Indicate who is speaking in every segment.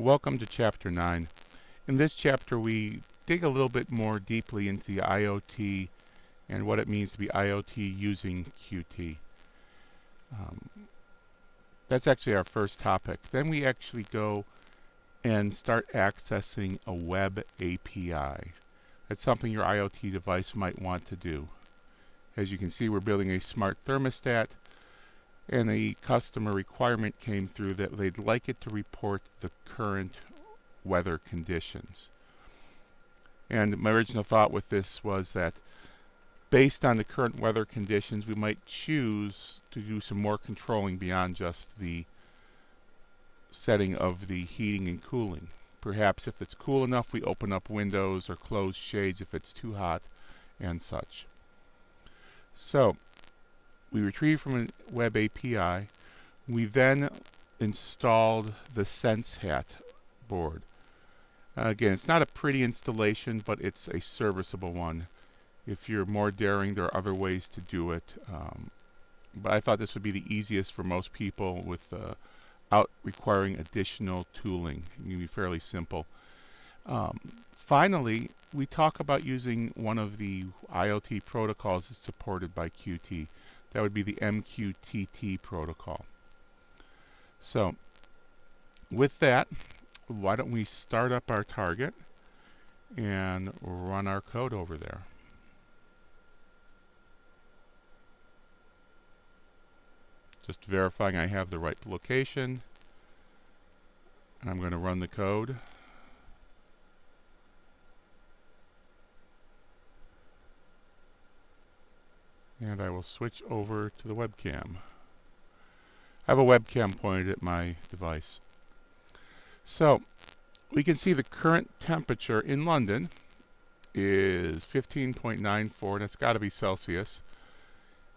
Speaker 1: Welcome to Chapter 9. In this chapter we dig a little bit more deeply into the IoT and what it means to be IoT using Qt. That's actually our first topic. Then we actually go and start accessing a web API. That's something your IoT device might want to do. As you can see, we're building a smart thermostat, and the customer requirement came through that they'd like it to report the current weather conditions. And my original thought with this was that based on the current weather conditions, we might choose to do some more controlling beyond just the setting of the heating and cooling. Perhaps if it's cool enough, we open up windows or close shades if it's too hot and such. So we retrieved from a web API. We then installed the SenseHat board. Again, it's not a pretty installation, but it's a serviceable one. If you're more daring, there are other ways to do it. But I thought this would be the easiest for most people without requiring additional tooling. It can be fairly simple. Finally, we talk about using one of the IoT protocols that's supported by Qt. That would be the MQTT protocol. So, with that, why don't we start up our target and run our code over there. Just verifying I have the right location. I'm going to run the code. And I will switch over to the webcam. I have a webcam pointed at my device. So we can see the current temperature in London is 15.94, and it's got to be Celsius,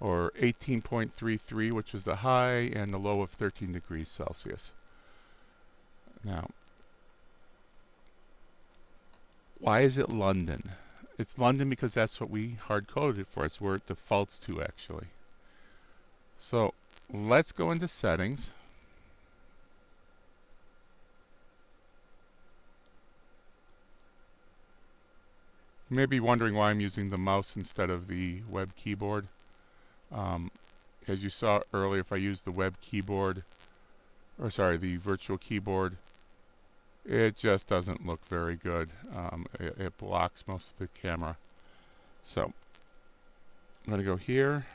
Speaker 1: or 18.33, which was the high, and the low of 13 degrees Celsius. Now, why is it London? It's London because that's what we hard-coded it for. It's where it defaults to, actually. So let's go into settings. You may be wondering why I'm using the mouse instead of the web keyboard. As you saw earlier, if I use the web keyboard, or sorry, the virtual keyboard, it just doesn't look very good. It blocks most of the camera. So I'm going to go here,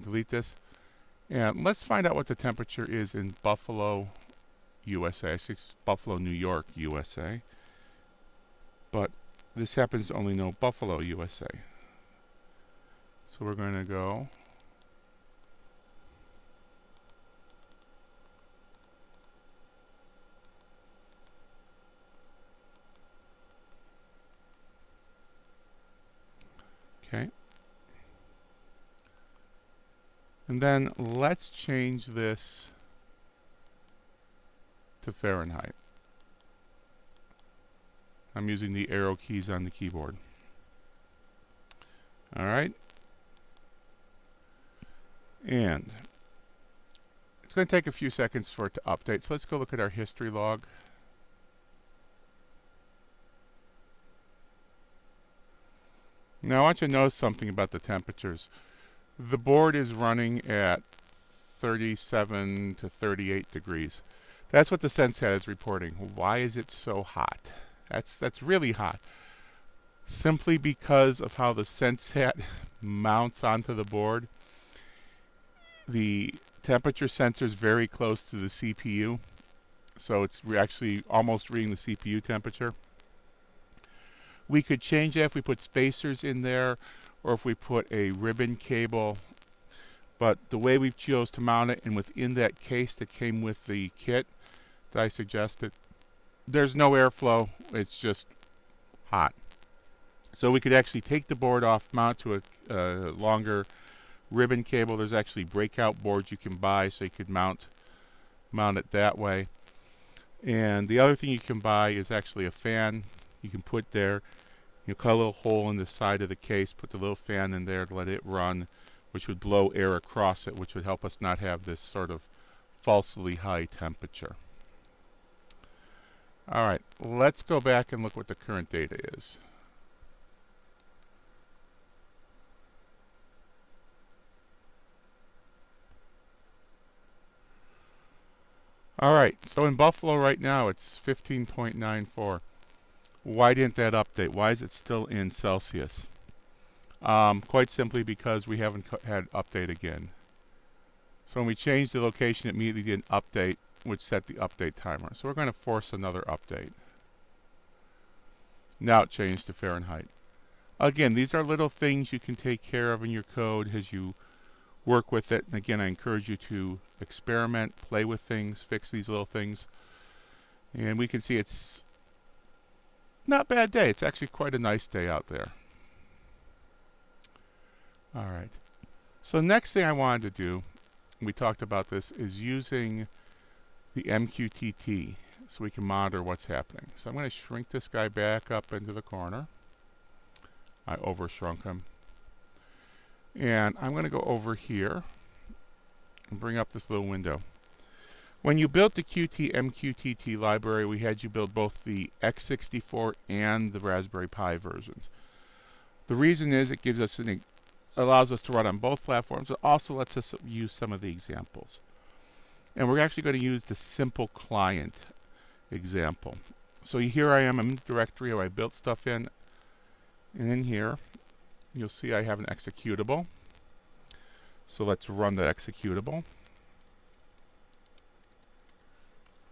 Speaker 1: delete this, and let's find out what the temperature is in Buffalo, USA. Actually, it's Buffalo, New York, USA. But this happens to only know Buffalo, USA. So we're going to go okay. And then let's change this to Fahrenheit. I'm using the arrow keys on the keyboard. All right. And it's going to take a few seconds for it to update. So let's go look at our history log. Now I want you to notice something about the temperatures. The board is running at 37 to 38 degrees. That's what the SenseHat is reporting. Why is it so hot? That's really hot. Simply because of how the SenseHat mounts onto the board. The temperature sensor is very close to the CPU, so it's actually almost reading the CPU temperature. We could change that if we put spacers in there, or if we put a ribbon cable. But the way we chose to mount it, and within that case that came with the kit that I suggested, there's no airflow. It's just hot. So we could actually take the board off, mount to a longer ribbon cable. There's actually breakout boards you can buy, so you could mount it that way. And the other thing you can buy is actually a fan. You can put there, you cut a little hole in the side of the case, put the little fan in there to let it run, which would blow air across it, which would help us not have this sort of falsely high temperature. All right, let's go back and look what the current data is. All right, so in Buffalo right now it's 15.94. Why didn't that update? Why is it still in Celsius? Quite simply because we haven't had update again. So when we changed the location, it immediately did an update, which set the update timer. So we're going to force another update. Now it changed to Fahrenheit. Again, these are little things you can take care of in your code as you work with it. And again, I encourage you to experiment, play with things, fix these little things. And we can see it's not a bad day. It's actually quite a nice day out there. All right. So the next thing I wanted to do, we talked about this, is using the MQTT so we can monitor what's happening. So I'm going to shrink this guy back up into the corner. I overshrunk him. And I'm going to go over here and bring up this little window. When you built the MQTT library, we had you build both the x64 and the Raspberry Pi versions. The reason is it gives us allows us to run on both platforms. It also lets us use some of the examples. And we're actually going to use the simple client example. So here I am in the directory where I built stuff in. And in here, you'll see I have an executable. So let's run the executable.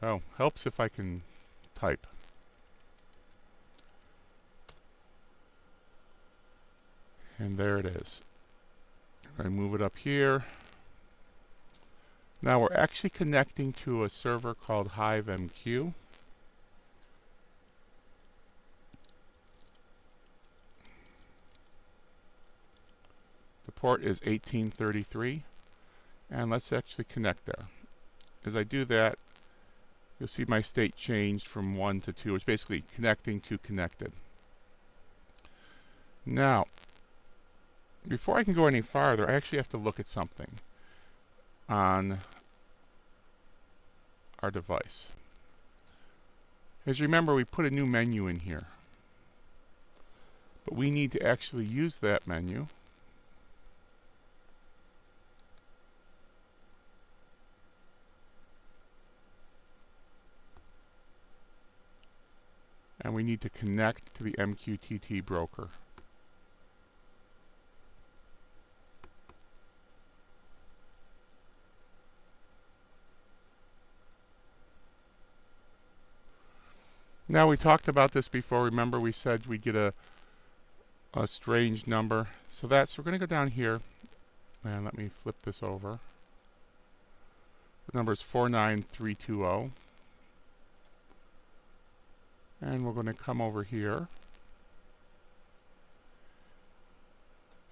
Speaker 1: Oh, helps if I can type. And there it is. I move it up here. Now we're actually connecting to a server called HiveMQ. The port is 1833. And let's actually connect there. As I do that, you'll see my state changed from 1 to 2. It's basically connecting to connected. Now, before I can go any farther, I actually have to look at something on our device. As you remember, we put a new menu in here. But we need to actually use that menu. And we need to connect to the MQTT broker. Now we talked about this before. Remember we said we get a strange number. So we're going to go down here and let me flip this over. The number is 49320. And we're going to come over here.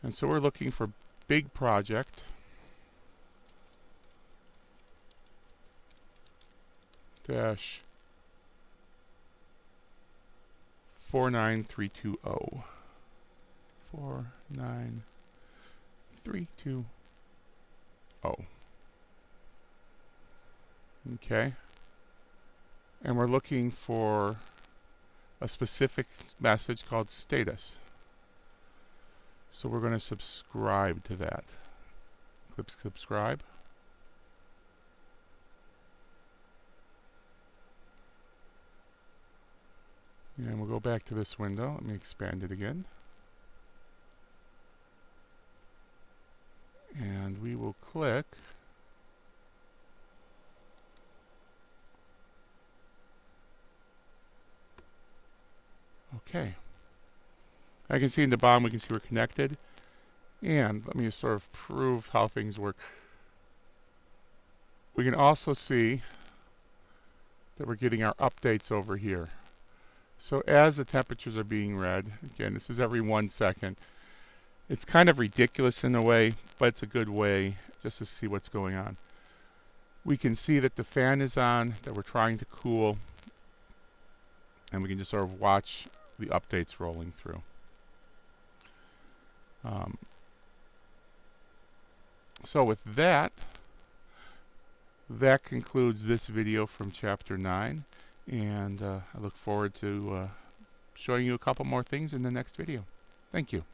Speaker 1: And so we're looking for big project. Dash 49320. 49320. Okay. And we're looking for a specific message called status. So we're going to subscribe to that. Click subscribe. And we'll go back to this window. Let me expand it again. And we will click OK. I can see in the bottom, we can see we're connected. And let me just sort of prove how things work. We can also see that we're getting our updates over here. So as the temperatures are being read, again, this is every 1 second. It's kind of ridiculous in a way, but it's a good way just to see what's going on. We can see that the fan is on, that we're trying to cool, and we can just sort of watch the updates rolling through. So with that, That concludes this video from Chapter 9, and I look forward to showing you a couple more things in the next video. Thank you.